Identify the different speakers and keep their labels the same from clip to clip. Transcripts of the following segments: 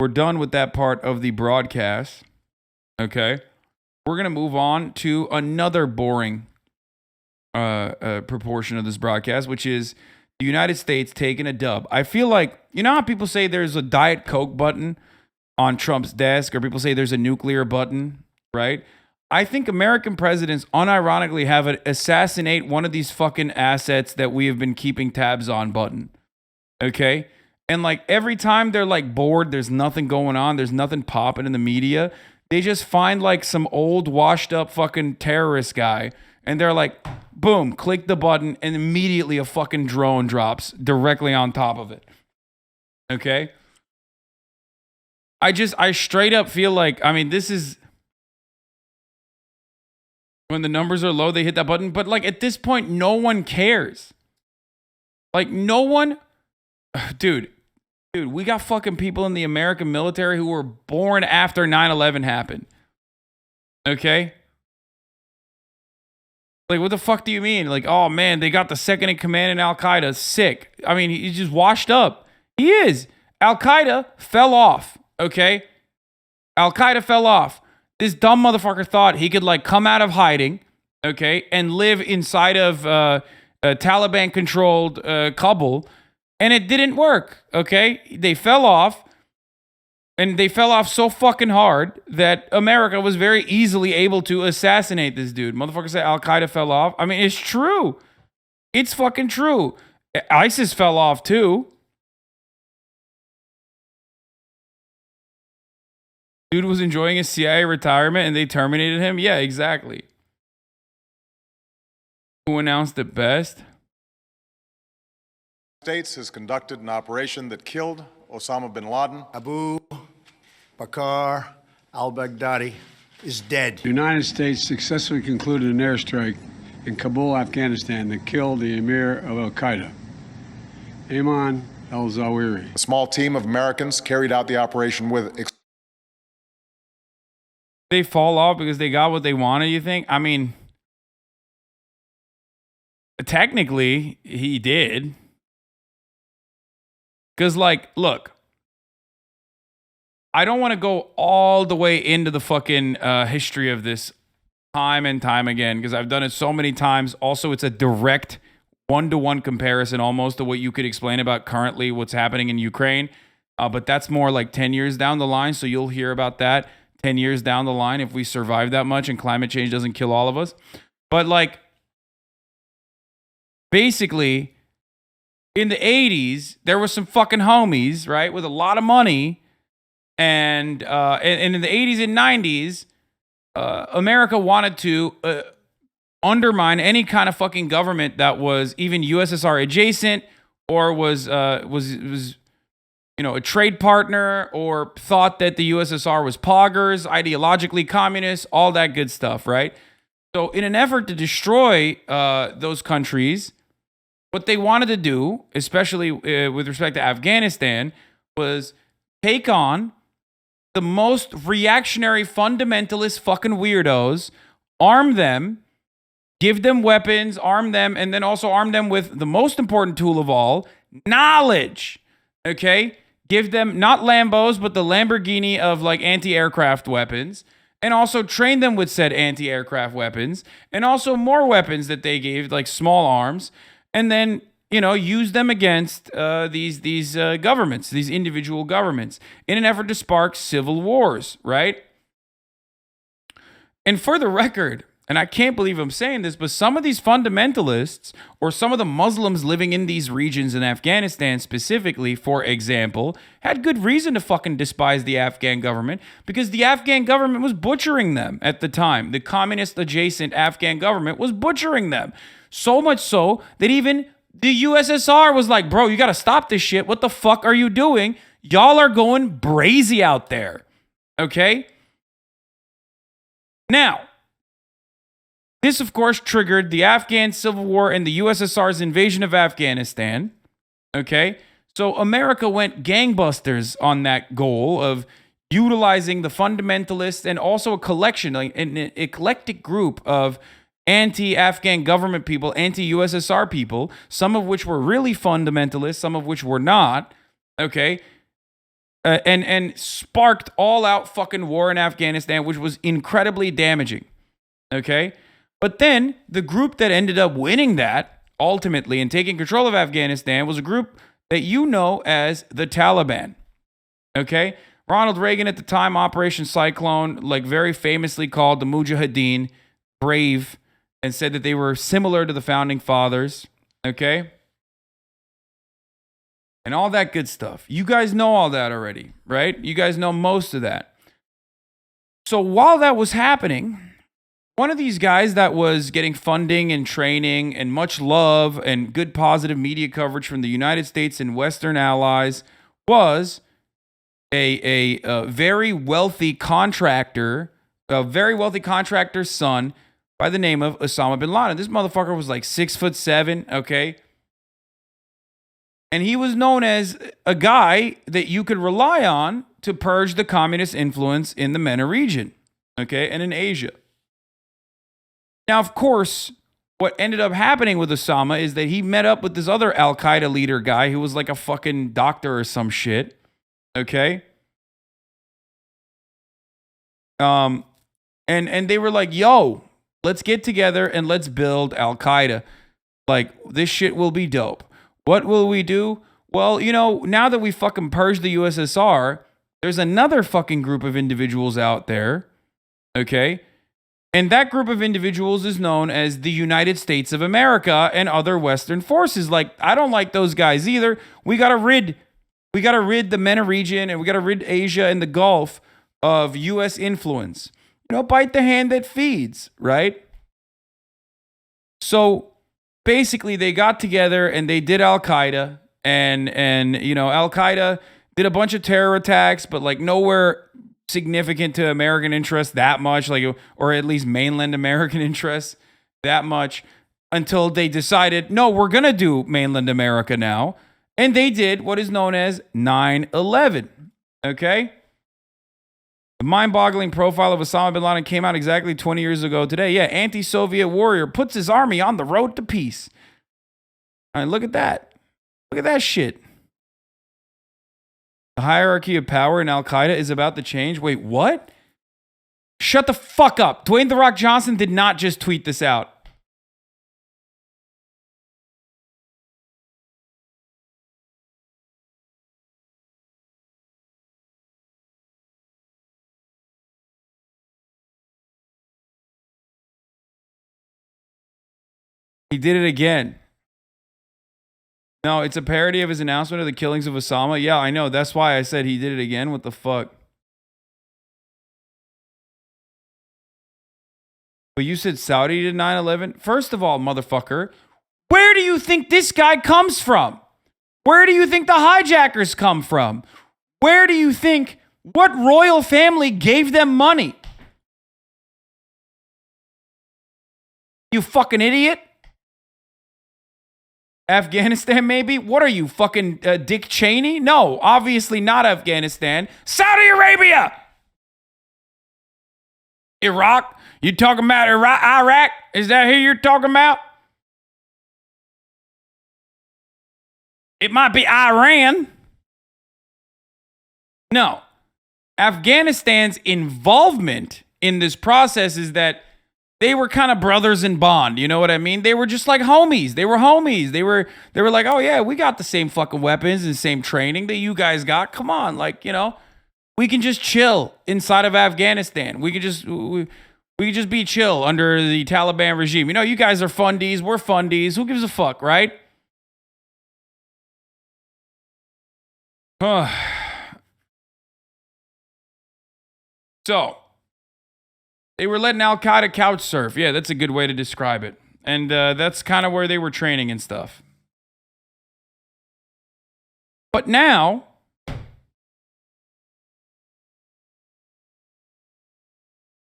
Speaker 1: we're done with that part of the broadcast. Okay. We're going to move on to another boring proportion of this broadcast, which is the United States taking a dub. I feel like, you know how people say there's a Diet Coke button on Trump's desk, or people say there's a nuclear button, right? I think American presidents unironically have an assassinate one of these fucking assets that we have been keeping tabs on button. Okay? And like every time they're like bored, there's nothing going on, there's nothing popping in the media, they just find like some old washed up fucking terrorist guy and they're like, boom, click the button and immediately a fucking drone drops directly on top of it. Okay? I straight up feel like, I mean, this is when the numbers are low, they hit that button. But like at this point, no one cares. Like no one, dude, we got fucking people in the American military who were born after 9/11 happened. Okay? Like, what the fuck do you mean? Like, oh man, they got the second in command in al-Qaeda. Sick. I mean, he's just washed up. He is. Al-Qaeda fell off. Okay? Al-Qaeda fell off. This dumb motherfucker thought he could like come out of hiding, okay, and live inside of a Taliban-controlled Kabul. And it didn't work, okay? They fell off, and they fell off so fucking hard that America was very easily able to assassinate this dude. Motherfucker said al-Qaeda fell off. I mean, it's true. It's fucking true. ISIS fell off too. Dude was enjoying his CIA retirement, and they terminated him? Yeah, exactly. Who announced it best?
Speaker 2: States has conducted an operation that killed Osama bin Laden.
Speaker 3: Abu Bakr al-Baghdadi is dead.
Speaker 4: The United States successfully concluded an airstrike in Kabul, Afghanistan that killed the emir of al-Qaeda, Ayman al-Zawahiri.
Speaker 2: A small team of Americans carried out the operation with...
Speaker 1: They fall off because they got what they wanted, you think? I mean, technically, he did. Because, like, look, I don't want to go all the way into the fucking history of this time and time again, because I've done it so many times. Also, it's a direct one-to-one comparison almost to what you could explain about currently what's happening in Ukraine. But that's more like 10 years down the line, so you'll hear about that 10 years down the line if we survive that much and climate change doesn't kill all of us. But, like, basically... in the 80s, there were some fucking homies, right, with a lot of money. And in the 80s and 90s, America wanted to undermine any kind of fucking government that was even USSR adjacent or was you know, a trade partner, or thought that the USSR was poggers, ideologically communist, all that good stuff, right? So in an effort to destroy those countries, what they wanted to do, especially with respect to Afghanistan, was take on the most reactionary, fundamentalist fucking weirdos, arm them, give them weapons, arm them, and then also arm them with the most important tool of all, knowledge. Okay? Give them not Lambos, but the Lamborghini of like anti-aircraft weapons, and also train them with said anti-aircraft weapons, and also more weapons that they gave, like small arms. And then, you know, use them against these governments, these individual governments, in an effort to spark civil wars, right? And for the record, and I can't believe I'm saying this, but some of these fundamentalists, or some of the Muslims living in these regions in Afghanistan specifically, for example, had good reason to fucking despise the Afghan government, because the Afghan government was butchering them at the time. The communist-adjacent Afghan government was butchering them. So much so that even the USSR was like, bro, you got to stop this shit. What the fuck are you doing? Y'all are going brazy out there. Okay? Now, this, of course, triggered the Afghan Civil War and the USSR's invasion of Afghanistan. Okay? So America went gangbusters on that goal of utilizing the fundamentalists and also a collection, like an eclectic group of anti-Afghan government people, anti-USSR people, some of which were really fundamentalists, some of which were not, okay? and sparked all-out fucking war in Afghanistan, which was incredibly damaging. Okay? But then the group that ended up winning that ultimately and taking control of Afghanistan was a group that you know as the Taliban. Okay? Ronald Reagan at the time, Operation Cyclone, like very famously called the Mujahideen brave and said that they were similar to the founding fathers. Okay? And all that good stuff. You guys know all that already, right? You guys know most of that. So while that was happening, one of these guys that was getting funding and training and much love and good positive media coverage from the United States and Western allies was a very wealthy contractor, a very wealthy contractor's son by the name of Osama bin Laden. This motherfucker was like 6'7", okay? And he was known as a guy that you could rely on to purge the communist influence in the MENA region, okay, and in Asia. Now, of course, what ended up happening with Osama is that he met up with this other al-Qaeda leader guy who was like a fucking doctor or some shit, okay? And they were like, yo, let's get together and let's build al-Qaeda. Like, this shit will be dope. What will we do? Well, you know, now that we fucking purged the USSR, there's another fucking group of individuals out there, okay? And that group of individuals is known as the United States of America and other Western forces. Like, I don't like those guys either. We gotta rid the MENA region and we gotta rid Asia and the Gulf of US influence. You know, bite the hand that feeds, right? So basically, they got together and they did Al-Qaeda, and you know, Al-Qaeda did a bunch of terror attacks, but like nowhere significant to American interests that much, like, or at least mainland American interests that much, until they decided, no, we're gonna do mainland America now, and they did what is known as 9/11. Okay. The mind-boggling profile of Osama bin Laden came out exactly 20 years ago today. Yeah, anti-Soviet warrior puts his army on the road to peace. All right, look at that. Look at that shit. The hierarchy of power in al-Qaeda is about to change. Wait, what? Shut the fuck up. Dwayne "The Rock" Johnson did not just tweet this out. He did it again. No, it's a parody of his announcement of the killings of Osama. Yeah, I know. That's why I said he did it again. What the fuck? But you said Saudi did 9/11? First of all, motherfucker, where do you think this guy comes from? Where do you think the hijackers come from? Where do you think, what royal family gave them money? You fucking idiot. Afghanistan, maybe? What are you, fucking Dick Cheney? No, obviously not Afghanistan. Saudi Arabia! Iraq? You talking about Iraq? Is that who you're talking about? It might be Iran. No. Afghanistan's involvement in this process is that they were kind of brothers in bond. You know what I mean? They were just like homies. They were homies. They were like, oh yeah, we got the same fucking weapons and same training that you guys got. Come on. Like, you know, we can just chill inside of Afghanistan. We can just be chill under the Taliban regime. You know, you guys are fundies. We're fundies. Who gives a fuck, right? So, they were letting al-Qaeda couch surf. Yeah, that's a good way to describe it. And that's kind of where they were training and stuff. But now,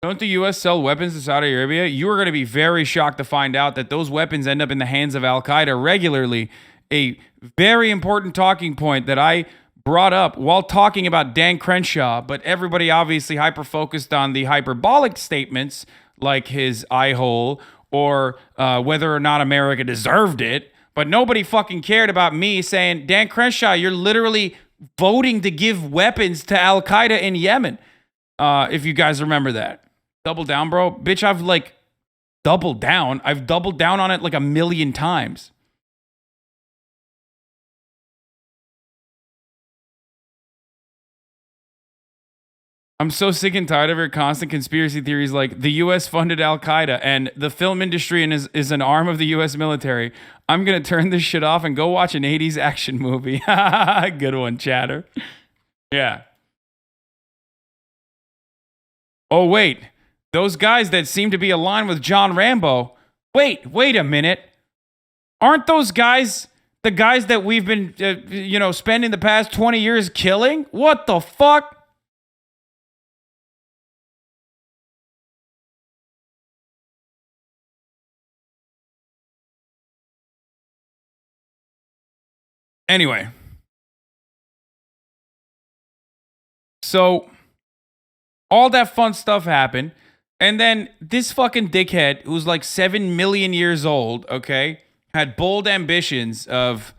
Speaker 1: don't the U.S. sell weapons to Saudi Arabia? You are going to be very shocked to find out that those weapons end up in the hands of al-Qaeda regularly. A very important talking point that I brought up while talking about Dan Crenshaw, but everybody obviously hyper-focused on the hyperbolic statements like his eye hole or whether or not America deserved it. But nobody fucking cared about me saying, Dan Crenshaw, you're literally voting to give weapons to al-Qaeda in Yemen. If you guys remember that. Double down, bro. Bitch, I've like doubled down. I've doubled down on it like 1,000,000 times. I'm so sick and tired of your constant conspiracy theories like the U.S. funded al-Qaeda and the film industry is an arm of the U.S. military. I'm going to turn this shit off and go watch an 80s action movie. Good one, chatter. Yeah. Oh, wait. Those guys that seem to be aligned with John Rambo. Wait a minute. Aren't those guys the guys that we've been, spending the past 20 years killing? What the fuck? Anyway. So, all that fun stuff happened. And then this fucking dickhead, who's like 7 million years old, okay, had bold ambitions of,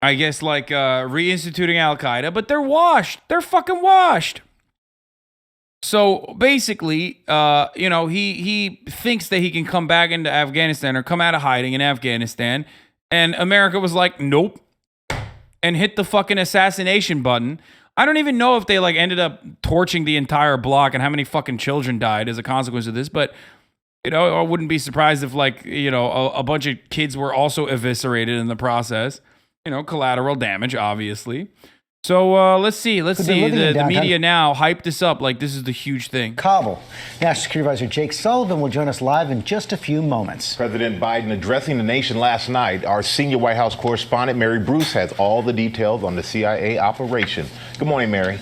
Speaker 1: I guess, like reinstituting al-Qaeda, but they're washed. They're fucking washed. So basically, he thinks that he can come back into Afghanistan or come out of hiding in Afghanistan. And America was like, nope. And hit the fucking assassination button. I don't even know if they like ended up torching the entire block and how many fucking children died as a consequence of this, but I wouldn't be surprised if like, a bunch of kids were also eviscerated in the process. Collateral damage, obviously. So let's see. The media now hyped this up like this is the huge thing.
Speaker 5: Kabul. National Security Advisor Jake Sullivan will join us live in just a few moments.
Speaker 6: President Biden addressing the nation last night. Our senior White House correspondent, Mary Bruce, has all the details on the CIA operation. Good morning, Mary.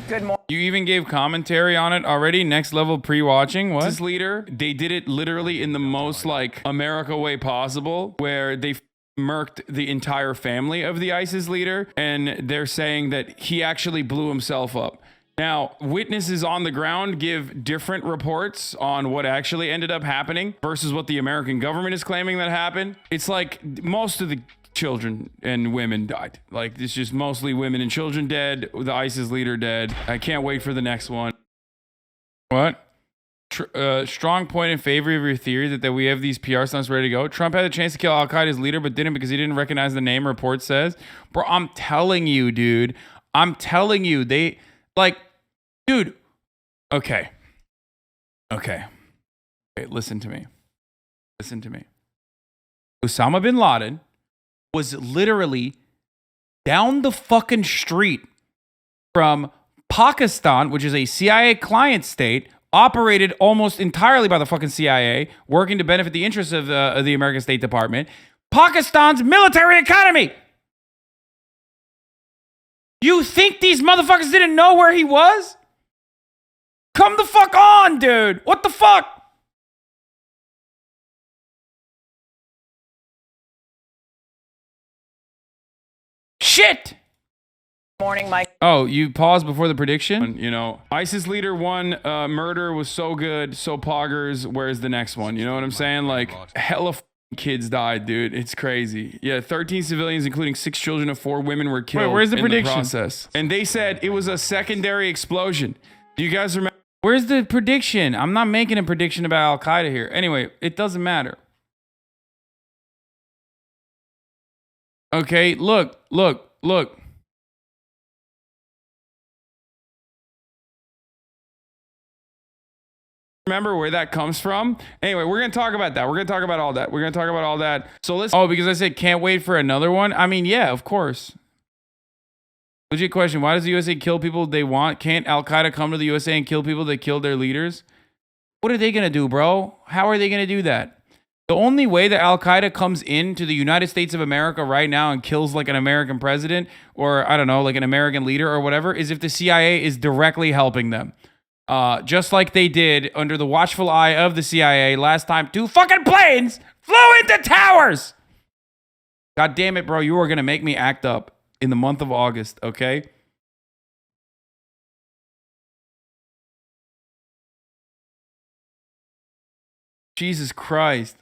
Speaker 7: Good morning.
Speaker 1: You even gave commentary on it already. Next level pre-watching. What? This leader, they did it literally in the most like America way possible, where they murked the entire family of the ISIS leader, and they're saying that he actually blew himself up. Now, witnesses on the ground give different reports on what actually ended up happening versus what the American government is claiming that happened. It's like most of the children and women died. Like, it's just mostly women and children dead, the ISIS leader dead. I can't wait for the next one. What? Strong point in favor of your theory that we have these PR stunts ready to go. Trump had a chance to kill al-Qaeda's leader, but didn't because he didn't recognize the name, report says. Bro, I'm telling you, dude. I'm telling you. They, like, dude. Okay, listen to me. Osama bin Laden was literally down the fucking street from Pakistan, which is a CIA client state, operated almost entirely by the fucking CIA, working to benefit the interests of the American State Department. Pakistan's military economy. You think these motherfuckers didn't know where he was? Come the fuck on, dude. What the fuck? Shit.
Speaker 7: Morning, Mike.
Speaker 1: Oh, you paused before the prediction? ISIS leader one, murder was so good, so poggers, where's the next one? You know what I'm saying? Like, hella kids died, dude. It's crazy. Yeah, 13 civilians, including 6 children and 4 women were killed. Wait, where's the prediction? Process. And they said it was a secondary explosion. Do you guys remember? Where's the prediction? I'm not making a prediction about al-Qaeda here. Anyway, it doesn't matter. Okay, look. Remember where that comes from? Anyway, we're going to talk about that. We're going to talk about all that. So let's... Oh, because I said can't wait for another one? I mean, yeah, of course. Legit question. Why does the USA kill people they want? Can't al-Qaeda come to the USA and kill people that killed their leaders? What are they going to do, bro? How are they going to do that? The only way that al-Qaeda comes into the United States of America right now and kills like an American president or, I don't know, like an American leader or whatever is if the CIA is directly helping them. Just like they did under the watchful eye of the CIA last time 2 fucking planes flew into towers. God damn it, bro. You are going to make me act up in the month of August, okay? Jesus Christ.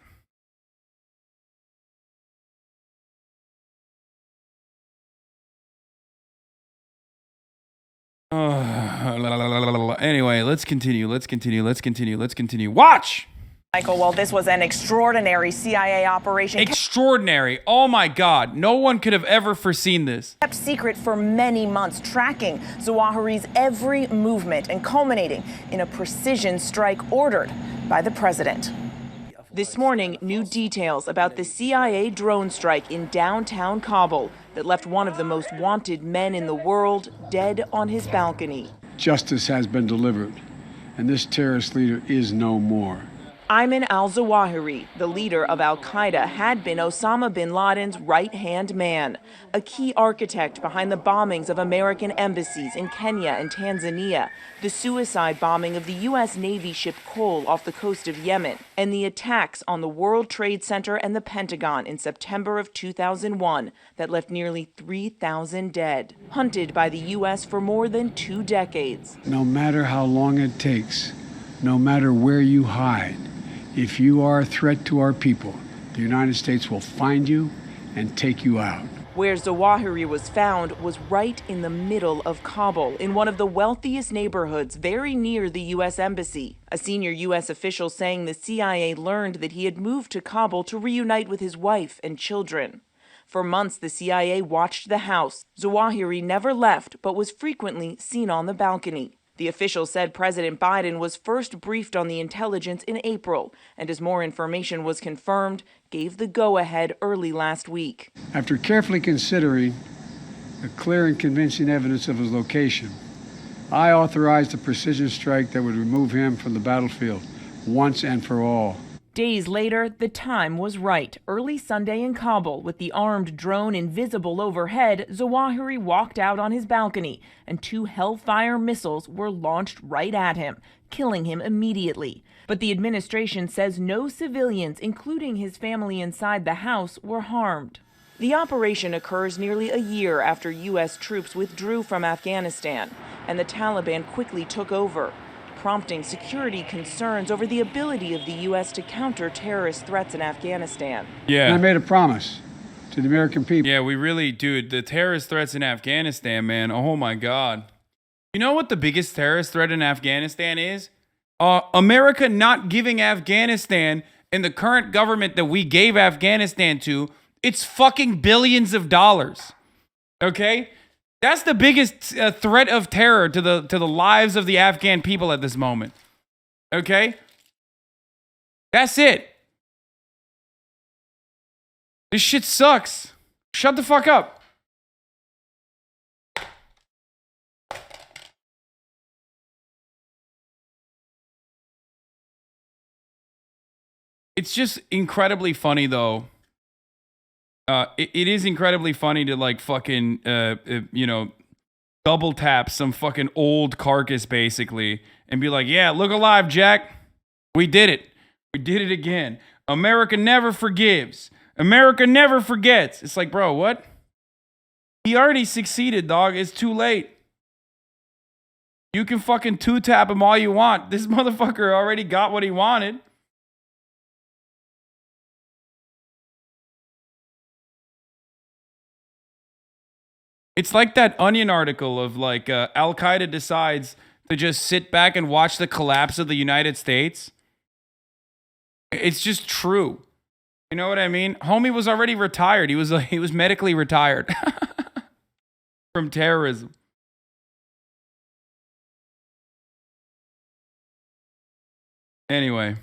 Speaker 1: Anyway, let's continue. Watch!
Speaker 7: Michael, well, this was an extraordinary CIA operation
Speaker 1: Extraordinary. Oh my God. No one could have ever foreseen this.
Speaker 7: kept secret for many months, tracking Zawahiri's every movement and culminating in a precision strike ordered by the president. This morning, new details about the CIA drone strike in downtown Kabul that left one of the most wanted men in the world dead on his balcony.
Speaker 4: Justice has been delivered, and this terrorist leader is no more.
Speaker 7: Ayman al-Zawahiri, the leader of al-Qaeda, had been Osama bin Laden's right-hand man, a key architect behind the bombings of American embassies in Kenya and Tanzania, the suicide bombing of the U.S. Navy ship Cole off the coast of Yemen, and the attacks on the World Trade Center and the Pentagon in September of 2001 that left nearly 3,000 dead, hunted by the U.S. for more than 2 decades.
Speaker 4: No matter how long it takes, no matter where you hide, if you are a threat to our people, the United States will find you and take you out.
Speaker 7: Where Zawahiri was found was right in the middle of Kabul, in one of the wealthiest neighborhoods very near the U.S. Embassy. A senior U.S. official saying the CIA learned that he had moved to Kabul to reunite with his wife and children. For months, the CIA watched the house. Zawahiri never left, but was frequently seen on the balcony. The official said President Biden was first briefed on the intelligence in April, and as more information was confirmed, gave the go-ahead early last week.
Speaker 4: After carefully considering the clear and convincing evidence of his location, I authorized a precision strike that would remove him from the battlefield once and for all.
Speaker 7: Days later, the time was right. Early Sunday in Kabul, with the armed drone invisible overhead, Zawahiri walked out on his balcony, and 2 Hellfire missiles were launched right at him, killing him immediately. But the administration says no civilians, including his family inside the house, were harmed. The operation occurs nearly a year after U.S. troops withdrew from Afghanistan, and the Taliban quickly took over, prompting security concerns over the ability of the U.S. to counter terrorist threats in Afghanistan.
Speaker 4: And I made a promise to the American people.
Speaker 1: Yeah, we really, dude, the terrorist threats in Afghanistan, man. Oh my God. You know what the biggest terrorist threat in Afghanistan is? America not giving Afghanistan and the current government that we gave Afghanistan to, it's fucking billions of dollars. Okay? That's the biggest threat of terror to the lives of the Afghan people at this moment. Okay? That's it. This shit sucks. Shut the fuck up. It's just incredibly funny, though. It is incredibly funny to like fucking, double tap some fucking old carcass basically and be like, yeah, look alive, Jack. We did it. We did it again. America never forgives. America never forgets. It's like, bro, what? He already succeeded, dog. It's too late. You can fucking 2-tap him all you want. This motherfucker already got what he wanted. It's like that Onion article of like al-Qaeda decides to just sit back and watch the collapse of the United States. It's just true. You know what I mean? Homie was already retired. He was medically retired from terrorism. Anyway.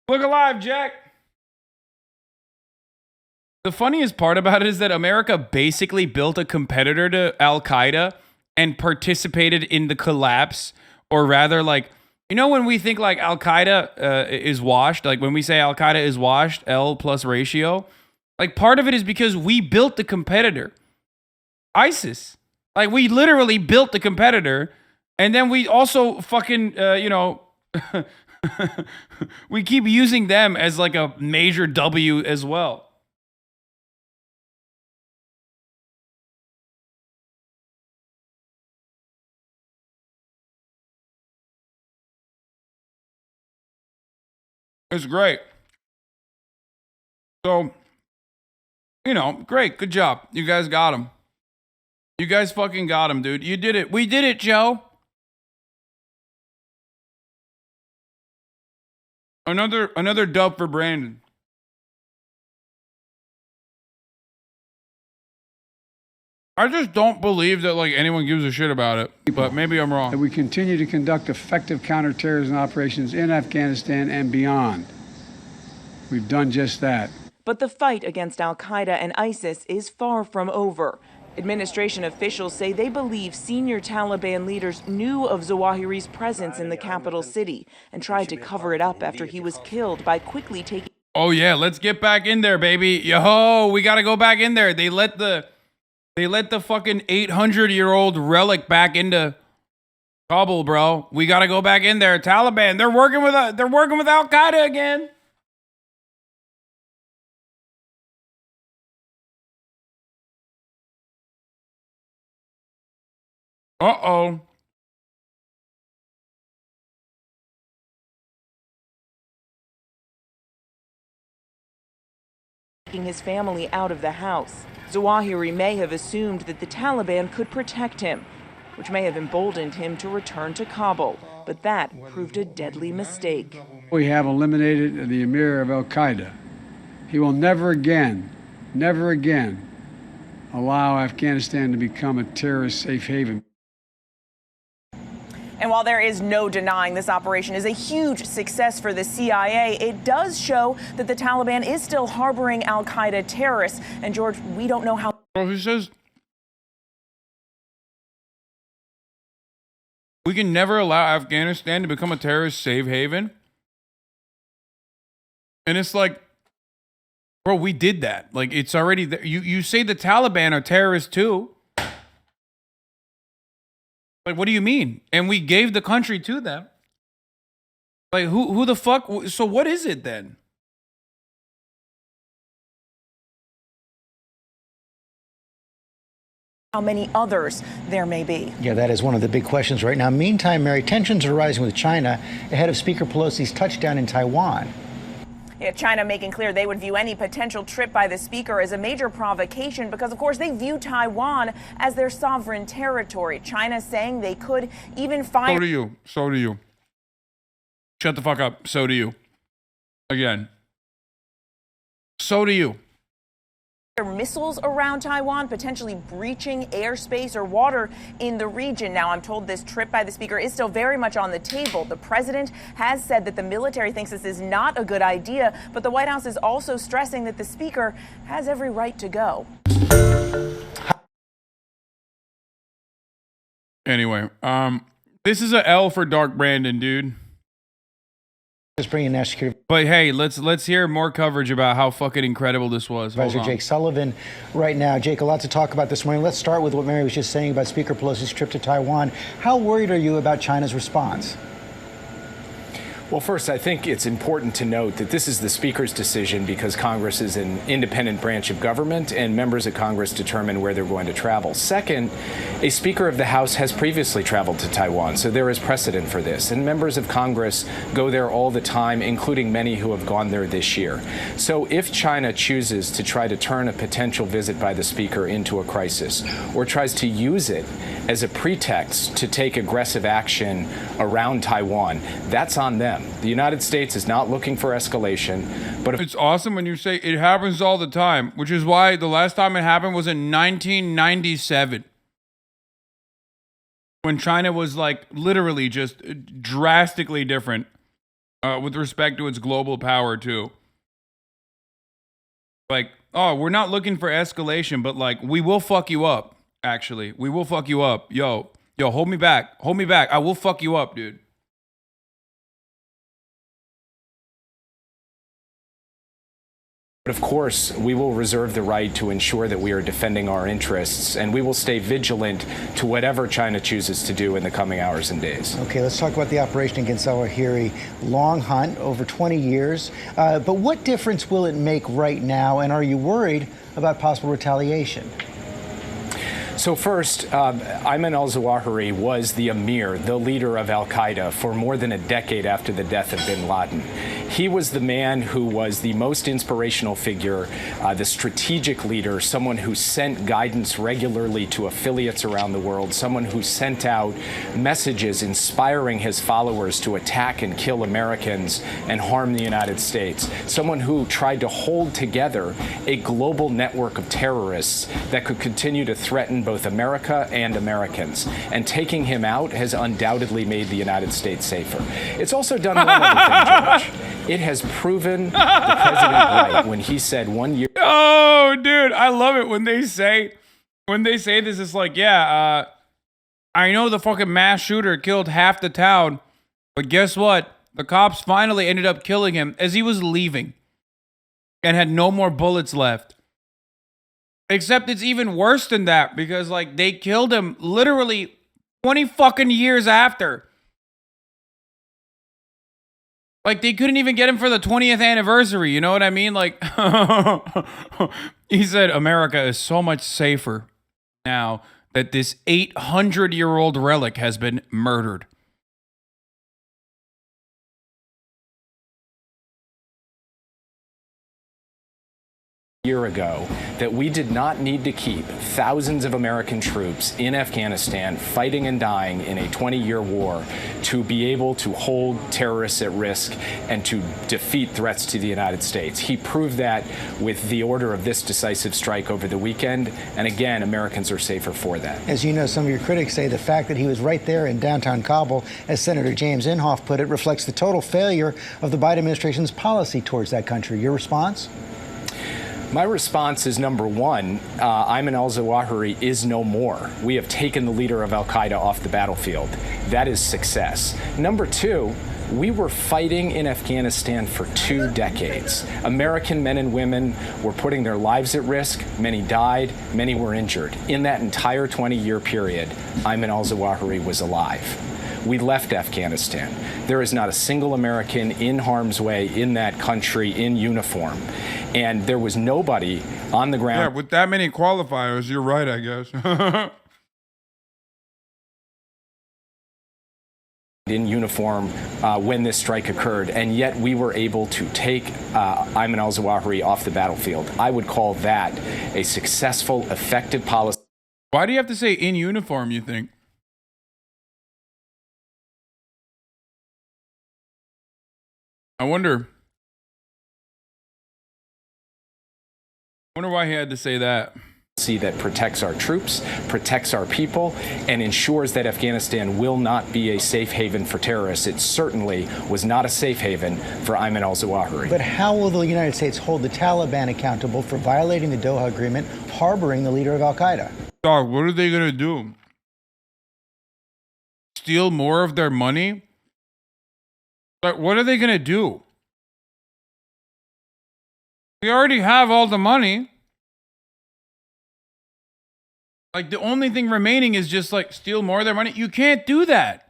Speaker 1: Look alive, Jack. The funniest part about it is that America basically built a competitor to al-Qaeda and participated in the collapse, or rather, like, you know, when we think like al-Qaeda is washed, like when we say al-Qaeda is washed, L plus ratio, like part of it is because we built the competitor, ISIS. Like we literally built the competitor, and then we also fucking, we keep using them as like a major W as well. It's great. So, great. Good job. You guys got him. You guys fucking got him, dude. You did it. We did it, Joe. Another dub for Brandon. I just don't believe that like anyone gives a shit about it, but maybe I'm
Speaker 4: That
Speaker 1: wrong.
Speaker 4: we continue to conduct effective counterterrorism operations in Afghanistan and beyond. We've done just that.
Speaker 7: But the fight against al-Qaeda and ISIS is far from over. Administration officials say they believe senior Taliban leaders knew of Zawahiri's presence in the capital city and tried to cover it up after he was killed by quickly taking...
Speaker 1: Oh yeah, let's get back in there, baby. Yo, we gotta go back in there. They let the fucking 800-year-old relic back into Kabul, bro. We gotta go back in there. Taliban, they're working with al-Qaeda again. Uh-oh.
Speaker 7: his family out of the house. Zawahiri may have assumed that the Taliban could protect him, which may have emboldened him to return to Kabul, but that proved a deadly mistake.
Speaker 4: We have eliminated the emir of al-Qaeda. He will never again allow Afghanistan to become a terrorist safe haven.
Speaker 7: And while there is no denying this operation is a huge success for the CIA, it does show that the Taliban is still harboring al-Qaeda terrorists. And George, we don't know how...
Speaker 1: Bro, he says we can never allow Afghanistan to become a terrorist safe haven. And it's like, bro, we did that. Like, it's already there. You say the Taliban are terrorists too. Like, what do you mean? And we gave the country to them. Like, who the fuck? So what is it then?
Speaker 7: How many others there may be.
Speaker 5: Yeah, that is one of the big questions right now. Meantime, Mary, tensions are rising with China ahead of Speaker Pelosi's touchdown in Taiwan.
Speaker 7: Yeah, China making clear they would view any potential trip by the speaker as a major provocation because, of course, they view Taiwan as their sovereign territory. China saying they could even fire...
Speaker 1: So do you. So do you. Shut the fuck up. So do you. Again. So do you.
Speaker 7: Missiles around Taiwan, potentially breaching airspace or water in the region. Now, I'm told this trip by the speaker is still very much on the table. The president has said that the military thinks this is not a good idea, but the White House is also stressing that the speaker has every right to go.
Speaker 1: Anyway, this is a L for Dark Brandon, dude.
Speaker 5: Just bringing national security
Speaker 1: But hey, let's hear more coverage about how fucking incredible this was. Hold
Speaker 5: advisor
Speaker 1: on.
Speaker 5: Jake Sullivan right now. Jake, a lot to talk about this morning. Let's start with what Mary was just saying about Speaker Pelosi's trip to Taiwan. How worried are you about China's response?
Speaker 8: Well, first, I think it's important to note that this is the Speaker's decision because Congress is an independent branch of government and members of Congress determine where they're going to travel. Second, a Speaker of the House has previously traveled to Taiwan, so there is precedent for this. And members of Congress go there all the time, including many who have gone there this year. So if China chooses to try to turn a potential visit by the Speaker into a crisis or tries to use it as a pretext to take aggressive action around Taiwan, that's on them. The United States is not looking for escalation, but if
Speaker 1: It's awesome when you say it happens all the time, which is why the last time it happened was in 1997. When China was like literally just drastically different with respect to its global power too. Like, oh, we're not looking for escalation, but like we will fuck you up, actually. We will fuck you up. Yo, hold me back. Hold me back. I will fuck you up, dude.
Speaker 8: But of course, we will reserve the right to ensure that we are defending our interests, and we will stay vigilant to whatever China chooses to do in the coming hours and days.
Speaker 5: Okay, let's talk about the operation against Zawahiri. Long hunt, over 20 years. But what difference will it make right now, and are you worried about possible retaliation?
Speaker 8: So first, Ayman al-Zawahiri was the emir, the leader of al-Qaeda, for more than a decade after the death of bin Laden. He was the man who was the most inspirational figure, the strategic leader, someone who sent guidance regularly to affiliates around the world, someone who sent out messages inspiring his followers to attack and kill Americans and harm the United States, someone who tried to hold together a global network of terrorists that could continue to threaten both America and Americans. And taking him out has undoubtedly made the United States safer. It's also done one other thing, George. It has proven the president right when he said 1 year.
Speaker 1: Oh, dude, I love it when they say this. It's like, yeah, I know the fucking mass shooter killed half the town, but guess what? The cops finally ended up killing him as he was leaving and had no more bullets left. Except it's even worse than that because, like, they killed him literally 20 fucking years after. Like, they couldn't even get him for the 20th anniversary. You know what I mean? Like, he said, America is so much safer now that this 800-year-old relic has been murdered.
Speaker 8: Year ago that we did not need to keep thousands of American troops in Afghanistan fighting and dying in a 20-year war to be able to hold terrorists at risk and to defeat threats to the United States. He proved that with the order of this decisive strike over the weekend, and again, Americans are safer for that.
Speaker 5: As you know, some of your critics say the fact that he was right there in downtown Kabul, as Senator James Inhofe put it, reflects the total failure of the Biden administration's policy towards that country. Your response?
Speaker 8: My response is, number one, Ayman al-Zawahiri is no more. We have taken the leader of al-Qaeda off the battlefield. That is success. Number two, we were fighting in Afghanistan for 2 decades. American men and women were putting their lives at risk. Many died. Many were injured. In that entire 20-year period, Ayman al-Zawahiri was alive. We left Afghanistan. There is not a single American in harm's way in that country in uniform. And there was nobody on the ground.
Speaker 1: Yeah, with that many qualifiers, you're right, I guess.
Speaker 8: In uniform when this strike occurred, and yet we were able to take Ayman al-Zawahiri off the battlefield. I would call that a successful, effective policy.
Speaker 1: Why do you have to say in uniform, you think? I wonder why he had to say that.
Speaker 8: That protects our troops, protects our people, and ensures that Afghanistan will not be a safe haven for terrorists. It certainly was not a safe haven for Ayman al-Zawahiri.
Speaker 5: But how will the United States hold the Taliban accountable for violating the Doha Agreement, harboring the leader of al-Qaeda?
Speaker 1: Dog, what are they going to do? Steal more of their money? Like, what are they going to do? We already have all the money. Like, the only thing remaining is just, like, steal more of their money. You can't do that.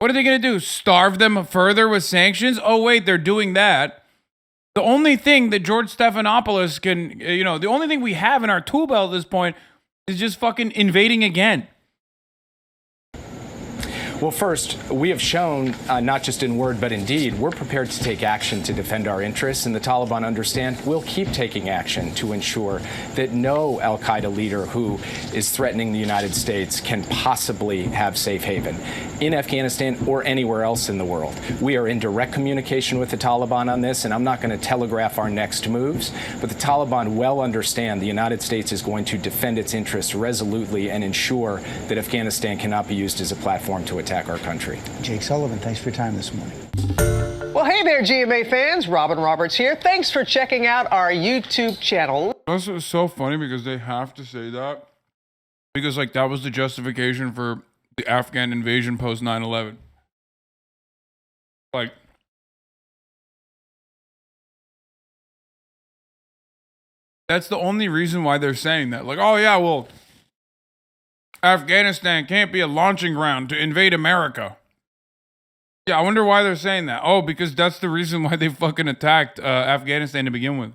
Speaker 1: What are they going to do? Starve them further with sanctions? Oh, wait, they're doing that. The only thing that George Stephanopoulos can, the only thing we have in our tool belt at this point is just fucking invading again.
Speaker 8: Well, first, we have shown, not just in word but in deed, we're prepared to take action to defend our interests, and the Taliban understand we'll keep taking action to ensure that no al-Qaeda leader who is threatening the United States can possibly have safe haven in Afghanistan or anywhere else in the world. We are in direct communication with the Taliban on this, and I'm not going to telegraph our next moves, but the Taliban well understand the United States is going to defend its interests resolutely and ensure that Afghanistan cannot be used as a platform to attack our country.
Speaker 5: Jake Sullivan, thanks for your time this morning.
Speaker 9: Well, hey there, GMA fans. Robin Roberts here. Thanks for checking out our YouTube channel.
Speaker 1: That's so funny because they have to say that. Because, like, that was the justification for the Afghan invasion post 9/11. Like, that's the only reason why they're saying that. Like, oh, yeah, well, Afghanistan can't be a launching ground to invade America. Yeah, I wonder why they're saying that. Oh, because that's the reason why they fucking attacked Afghanistan to begin with.